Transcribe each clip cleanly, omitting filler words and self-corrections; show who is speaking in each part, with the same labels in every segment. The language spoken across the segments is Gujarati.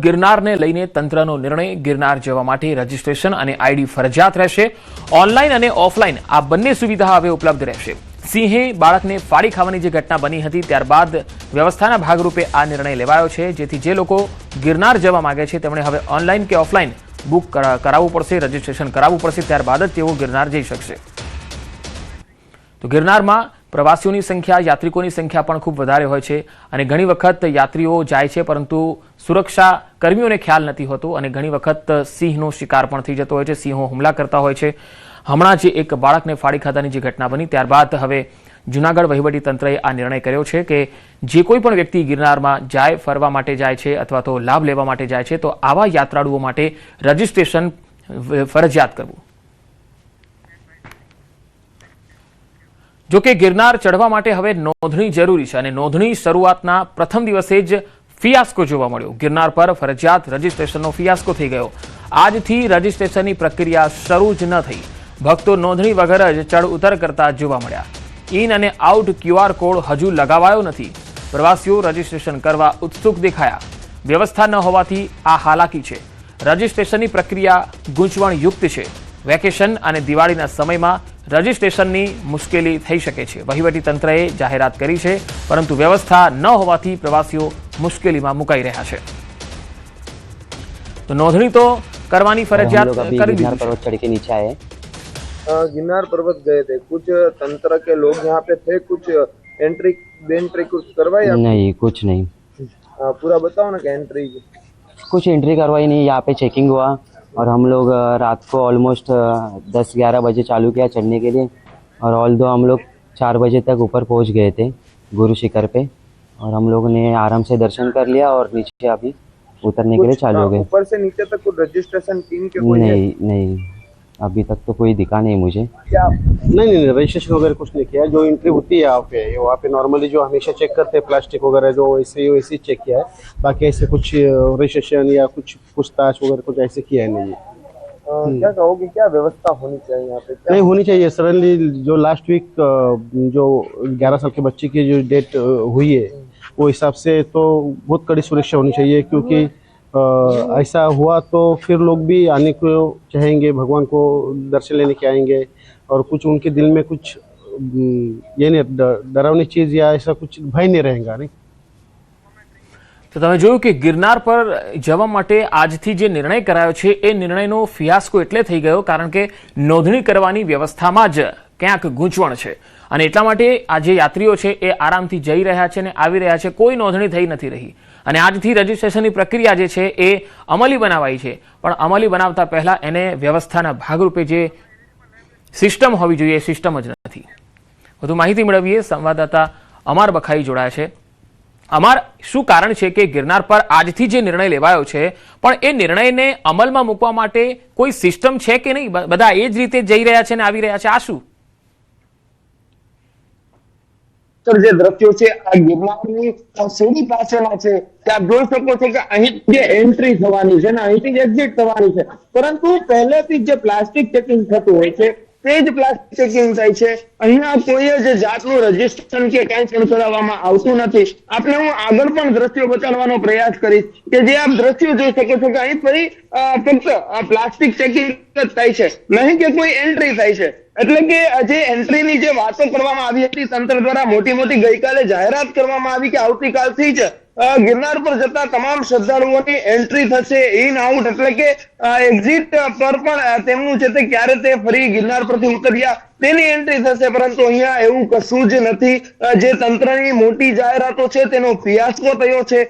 Speaker 1: गिरनारने लईने तंत्रનો નિર્ણય गिरनार જવા માટે રજીસ્ટ્રેશન અને આઈડી ફરજિયાત રહેશે। ઓનલાઈન અને ઓફલાઈન આ બંને સુવિધા હવે ઉપલબ્ધ રહેશે। સિંહે બાળકને ફાડી ખાવાની જે ઘટના બની હતી ત્યારબાદ વ્યવસ્થાના ભાગરૂપે આ નિર્ણય લેવાયો છે, જેથી જે લોકો गिरनार જવા માંગે છે તેમણે હવે ઓનલાઈન કે ઓફલાઈન બુક કરાવવું પડશે, રજીસ્ટ્રેશન કરાવવું પડશે, ત્યારબાદ જ તેઓ गिरनार જઈ શકશે। તો गिरनाરમાં प्रवासीओनी संख्या, यात्रिकोनी संख्या पण खूब वधारे होय छे अने घणी वखत यात्रीओ जाय छे परंतु सुरक्षा कर्मीओने ख्याल नथी होतो अने घणी वखत सिंहनो शिकार पण थई जतो होय छे, सिंहो हुमला करता होय छे। हमणां जे एक बाळकने फाड़ी खाधानी जे घटना बनी त्यारबाद हवे जूनागढ़ वहीवटी तंत्रए आ निर्णय कर्यो छे के जे कोई पण व्यक्ति गिरनारमां जाय, फरवा माटे जाय छे अथवा तो लाभ लेवा माटे जाय छे तो आवा यात्राळुओ माटे रजिस्ट्रेशन फरजियात करवुं। जो कि गिरनार चढ़वा माटे हवे नोंधणी जरूरी है और नोंधणी शुरुआतना प्रथम दिवसे ज फियास्को जोवा मळ्यो। गिरनार पर फरजियात रजिस्ट्रेशननो फियास्को थई गयो। आजथी रजिस्ट्रेशननी प्रक्रिया शरू ज न थई। भक्तो नोंधणी वगर ज चढ़ उतर करता जोवा मळ्या। इन अने आउट क्यूआर कोड हजू लगावायो नथी। प्रवासीओ रजिस्ट्रेशन करवा उत्सुक देखाया। व्यवस्था न होवाथी आ हालाकी छे। रजिस्ट्रेशननी प्रक्रिया गूंचवणयुक्त छे। वेकेशन अने दिवाळीना समयमां रजिस्ट्रेशननी मुश्केली थई शके छे। वहीवटी तंत्रए जाहेरात करी छे परंतु व्यवस्था न होवाथी प्रवासीओ मुश्केलीमां मुकाई रह्या छे। तो नोंधणी तो करवानी फरजियात कर दी।
Speaker 2: पर्वत चढ़ के नीचे आए,
Speaker 3: गिरनार पर्वत गए थे, कुछ तंत्र के लोग यहाँ पे थे, कुछ एंट्री कुछ करवाई?
Speaker 2: नहीं, कुछ नहीं।
Speaker 3: पूरा बताओ ना क्या एंट्री?
Speaker 2: कुछ एंट्री करवाई नहीं, यहाँ पे चेकिंग हुआ और हम लोग रात को ऑलमोस्ट 10-11 बजे चालू किया चढ़ने के लिए और ऑल दो हम लोग 4 बजे तक ऊपर पहुंच गए थे गुरु शिखर पे और हम लोगों ने आराम से दर्शन कर लिया और नीचे अभी उतरने के लिए चालू हो गए।
Speaker 3: ऊपर से नीचे तक कुछ रजिस्ट्रेशन टीम के कोई
Speaker 2: नहीं, अभी तक तो कोई दिखा नहीं मुझे।
Speaker 3: क्या?
Speaker 4: नहीं, रजिस्ट्रेशन वगैरह कुछ नहीं किया। जो एंट्री होती है यहाँ पे नॉर्मली जो हमेशा चेक करते हैं प्लास्टिक वगैरह जो वैसे चेक किया है, बाकी ऐसे कुछ रजिस्ट्रेशन या कुछ पूछताछ वगैरह कुछ ऐसे किया है नहीं।
Speaker 3: क्या कहोगे, क्या व्यवस्था होनी चाहिए यहाँ पे?
Speaker 4: नहीं होनी चाहिए। सडनली जो लास्ट वीक जो 11 साल के बच्चे की जो डेथ हुई है वो हिसाब से तो बहुत कड़ी सुरक्षा होनी चाहिए, क्योंकि ऐसा हुआ तो फिर लोग भी आने को चाहेंगे, भगवान को दर्शन लेने के आएंगे और कुछ उनके दिल में कुछ ये नहीं डरावनी चीज या ऐसा कुछ भय नहीं रहेगा। नहीं
Speaker 1: तो तमे जोयुं के गिरनार पर जवा माटे आजथी जे निर्णय करायो छे ए निर्णयनो फियास्को एटले थई गयो कारण के नोंधणी करवानी व्यवस्थामां ज क्यांक गूंचवण छे અને એટલા માટે આ જે યાત્રીઓ છે એ આરામથી જઈ રહ્યા છે અને આવી રહ્યા છે, કોઈ નોંધણી થઈ નથી રહી અને આજથી રજીસ્ટ્રેશનની પ્રક્રિયા જે છે એ અમલી બનાવાઈ છે, પણ અમલી બનાવતા પહેલા એને વ્યવસ્થાના ભાગરૂપે જે સિસ્ટમ હોવી જોઈએ એ સિસ્ટમ જ નથી। વધુ માહિતી મેળવીએ, સંવાદદાતા અમર બખાઈ જોડાયા છે। અમર, શું કારણ છે કે गिरनार પર આજથી જે નિર્ણય લેવાયો છે પણ એ નિર્ણયને અમલમાં મૂકવા માટે કોઈ સિસ્ટમ છે કે નહીં? બધા એ જ રીતે જઈ રહ્યા છે અને આવી રહ્યા છે, આ શું?
Speaker 5: જે દ્રશ્યો છે આ गिरनाરની સીડી પાસેના છે કે આપ જોઈ શકો છો કે અહીં જે એન્ટ્રી થવાની છે ને અહીંથી એક્ઝિટ થવાની છે, પરંતુ પહેલેથી જે પ્લાસ્ટિક ચેકિંગ થતું હોય છે તે જ પ્લાસ્ટિક ચેકિંગ થાય છે। અહીંયા કોઈ જ જાતનું રજીસ્ટ્રેશન કે કંઈ પણ કરાવવામાં આવતું નથી। આપણે હું આગળ પણ દ્રશ્યો બતાવવાનો પ્રયાસ કરીશ કે જે આપ દ્રશ્યો જોઈ શકો છો કે અહીં ફરી ફક્ત પ્લાસ્ટિક ચેકિંગ જ થાય છે, નહીં કે કોઈ એન્ટ્રી થાય છે। એટલે કે જે એન્ટ્રીની જે વાતો કરવામાં આવી હતી તંત્ર દ્વારા મોટી ગઈકાલે જાહેરાત કરવામાં આવી કે આવતીકાલથી જ गिरनार पर जता तमाम श्रद्धालुओनी एंट्री थशे, इन आउट એટલે કે એક્ઝિટ પર પણ તેમનું છે તે ક્યારે તે ફરી गिरनार પરથી ઉતર્યા તેની એન્ટ્રી થશે, પરંતુ અહીંયા એવું કશું જ નથી। જે તંત્રની મોટી જાહેરાતો છે તેનો ફિયાસ્કો થયો છે।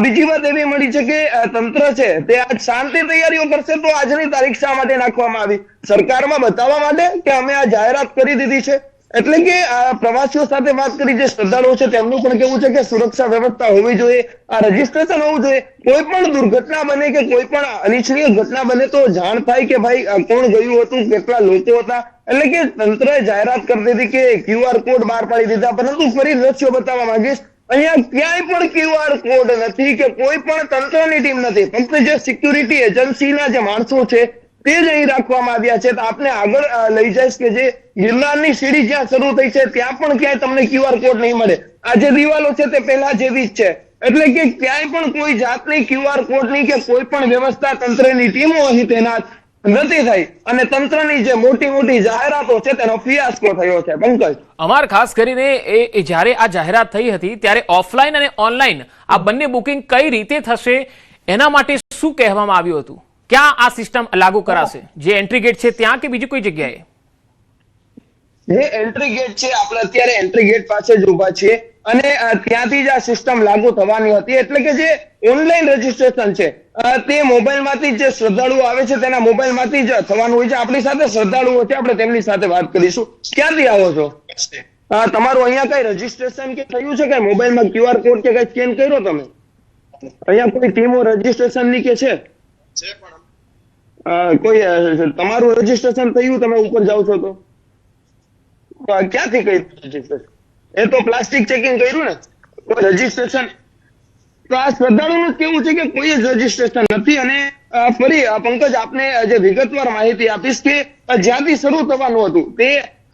Speaker 5: બીજી વાત એવી મળી છે કે તંત્ર છે તે આજ શાંતિ તૈયારીઓ કરશે તો આજની તારીખ શા માટે નાખવામાં આવી? સરકારમાં બતાવવા માટે કે અમે આ જાહેરાત કરી દીધી છે? એટલે કે પ્રવાસીઓ સાથે વાત કરી જે શ્રદ્ધાળુઓ છે તેમનું પણ કેવું છે કે સુરક્ષા વ્યવસ્થા હોવી જોઈએ, આ રજીસ્ટ્રેશન હોવું જોઈએ। કોઈ પણ દુર્ઘટના બને કે કોઈ પણ અનિચ્છનીય ઘટના બને તો જાણ થાય કે ભાઈ કોણ ગયું હતું, કેટલા લોકો હતા। એટલે કે તંત્રએ જાહેરાત કરી દીધી કે ક્યુઆર કોડ બહાર પાડી દીધા, પરંતુ ફરી દ્રશ્યો બતાવવા માંગીશ અહીંયા ક્યાંય પણ ક્યુઆર કોડ નથી કે કોઈ પણ તંત્રની ટીમ નથી, ફક્ત જે સિક્યુરિટી એજન્સીના જે માણસો છે તે જ અહીં રાખવામાં આવ્યા છે। તો આપને આગળ લઈ જઈશ કે જે गिरनाરની સીડી જ્યાં શરૂ થઈ છે ત્યાં પણ ક્યાંય તમને ક્યુઆર કોડ નહીં મળે। આ જે દિવાલો છે તે પહેલા જેવી જ છે, એટલે કે ક્યાંય પણ કોઈ જાતની QR કોડની કે કોઈ પણ વ્યવસ્થા તંત્રની ટીમો અહીં તૈનાત નથી થઈ અને તંત્રની જે મોટી મોટી જાહેરાતો છે તેનો ફિયાસ્કો થયો છે. પંકજ,
Speaker 1: અમાર ખાસ કરીને એ જ્યારે આ જાહેરાત થઈ હતી ત્યારે ઓફલાઈન અને ઓનલાઈન આ બંને બુકિંગ કઈ રીતે થશે એના માટે શું કહેવામાં આવ્યું હતું? ક્યાં આ સિસ્ટમ લાગુ કરાશે? જે એન્ટ્રી ગેટ છે ત્યાં કે બીજી કોઈ જગ્યાએ?
Speaker 5: જે એન્ટ્રી ગેટ છે, આપણે અત્યારે એન્ટ્રી ગેટ પાસે જ ઉભા છીએ અને ત્યાંથી જ આ સિસ્ટમ લાગુ થવાની હતી. એટલે કે જે ઓનલાઈન રજીસ્ટ્રેશન છે તે મોબાઈલમાંથી જે શ્રદ્ધાળુઓ આવે છે તેના મોબાઈલમાંથી જ થવાનું હોય છે. આપણી સાથે શ્રદ્ધાળુઓ છે, આપણે તેમની સાથે વાત કરીશું. ક્યાંથી આવો છો? તમારું અહીંયા કઈ રજીસ્ટ્રેશન કે થયું છે? કઈ મોબાઈલમાં QR કોડ કે કઈ સ્કેન કર્યો તમે? અહીંયા કોઈ ટીમો રજીસ્ટ્રેશન ની કે છે? કોઈ તમારું રજીસ્ટ્રેશન થયું? તમે ઉપર જાઓ છો તો ક્યાંથી કર્યું રજીસ્ટ્રેશન? એ તો પ્લાસ્ટિક ચેકિંગ કર્યું ને, કોઈ રજીસ્ટ્રેશન? તો આ શ્રદ્ધાળુનું કેવું છે કે કોઈ જ રજીસ્ટ્રેશન નથી. અને ફરી પંકજ, આપને જે વિગતવાર માહિતી આપીશ કે જ્યાંથી શરૂ થવાનું હતું તે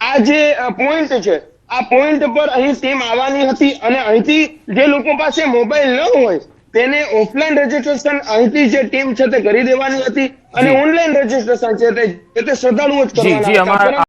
Speaker 5: આ જે પોઈન્ટ છે, આ પોઈન્ટ પર અહીં ટીમ આવવાની હતી અને અહીંથી જે લોકો પાસે મોબાઈલ ન હોય તેને ઓફલાઈન રજીસ્ટ્રેશન અહીંથી જે ટીમ છે તે કરી દેવાની હતી અને ઓનલાઈન રજીસ્ટ્રેશન છે તે શ્રદ્ધાળુઓ જ કરવાના હતા.